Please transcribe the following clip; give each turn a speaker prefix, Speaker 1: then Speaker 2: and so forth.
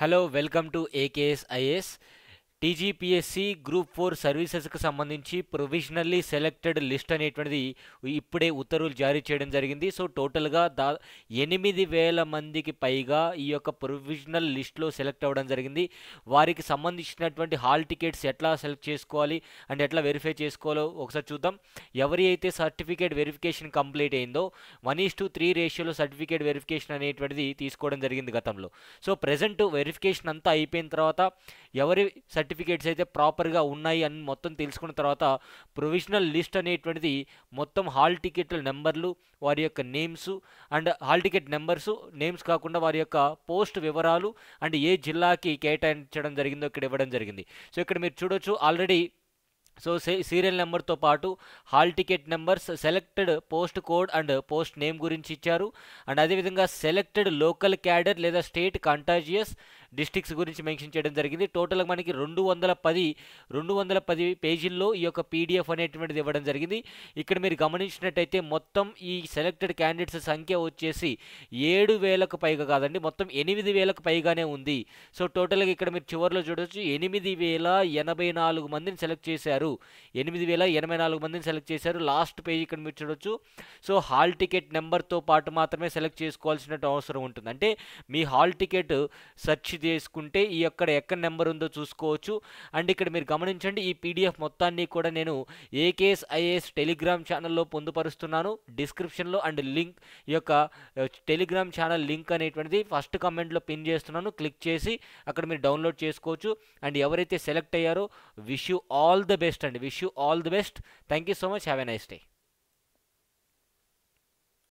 Speaker 1: Hello welcome to AKS IAS. TGPSC group 4 సర్వీసెస్కి సంబంధించి provisionally selected list అనేటువంటిది ఇప్పుడే ఉత్తర్వులు జారీ చేయడం జరిగింది. సో టోటల్గా 8,000 మందికి పైగా ఈ యొక్క ప్రొవిజనల్ లిస్ట్లో సెలెక్ట్ అవ్వడం జరిగింది. వారికి సంబంధించినటువంటి హాల్ టికెట్స్ ఎట్లా సెలెక్ట్ చేసుకోవాలి అండ్ ఎట్లా వెరిఫై చేసుకోవాలో ఒకసారి చూద్దాం. ఎవరి అయితే సర్టిఫికేట్ వెరిఫికేషన్ కంప్లీట్ అయిందో 1:3 రేషియోలో సర్టిఫికేట్ వెరిఫికేషన్ అనేటువంటిది తీసుకోవడం జరిగింది గతంలో. సో ప్రజెంట్ వెరిఫికేషన్ అంతా అయిపోయిన తర్వాత ఎవరి సర్టిఫికేట్స్ అయితే ప్రాపర్గా ఉన్నాయి అని మొత్తం తెలుసుకున్న తర్వాత ప్రొవిజనల్ లిస్ట్ అనేటువంటిది మొత్తం హాల్ టికెట్ల నెంబర్లు, వారి యొక్క names and hall ticket numbers, names కాకుండా వారి యొక్క పోస్ట్ వివరాలు అండ్ ఏ జిల్లాకి కేటాయించడం జరిగిందో ఇక్కడ ఇవ్వడం జరిగింది. సో ఇక్కడ మీరు చూడొచ్చు ఆల్రెడీ. సో సీరియల్ నెంబర్తో పాటు hall ticket numbers, selected post code and post name గురించి ఇచ్చారు. అండ్ అదేవిధంగా సెలెక్టెడ్ లోకల్ క్యాడర్ లేదా స్టేట్ కంటాజియస్ డిస్ట్రిక్ట్స్ గురించి మెన్షన్ చేయడం జరిగింది. టోటల్గా మనకి 210 పేజీల్లో ఈ యొక్క పీడిఎఫ్ అనేటువంటిది ఇవ్వడం జరిగింది. ఇక్కడ మీరు గమనించినట్టయితే మొత్తం ఈ సెలెక్టెడ్ క్యాండిడేట్స్ సంఖ్య వచ్చేసి 7,000కు పైగా కాదండి, మొత్తం 8,000కు పైగానే ఉంది. సో టోటల్గా ఇక్కడ మీరు చివరిలో చూడవచ్చు 8,084 మందిని సెలెక్ట్ చేశారు. 8,084 మందిని సెలెక్ట్ చేశారు. లాస్ట్ పేజ్ ఇక్కడ మీరు చూడొచ్చు. సో హాల్ టికెట్ నెంబర్తో పాటు మాత్రమే సెలెక్ట్ చేసుకోవాల్సిన అవసరం ఉంటుంది. అంటే మీ హాల్ టికెట్ సెర్చ్ చేసుకుంటే ఈ ఎక్కడ నెంబర్ ఉందో చూసుకోవచ్చు. అండ్ ఇక్కడ మీరు గమనించండి, ఈ పీడిఎఫ్ మొత్తాన్ని కూడా నేను ఏకేఎస్ ఐఏఎస్ టెలిగ్రామ్ ఛానల్లో పొందుపరుస్తున్నాను. డిస్క్రిప్షన్లో అండ్ లింక్ ఈ యొక్క టెలిగ్రామ్ ఛానల్ లింక్ అనేటువంటిది ఫస్ట్ కమెంట్లో పిన్ చేస్తున్నాను. క్లిక్ చేసి అక్కడ మీరు డౌన్లోడ్ చేసుకోవచ్చు. అండ్ ఎవరైతే సెలెక్ట్ అయ్యారో wish you all the best అండి. Wish you all the best. Thank you so much. Have a nice day.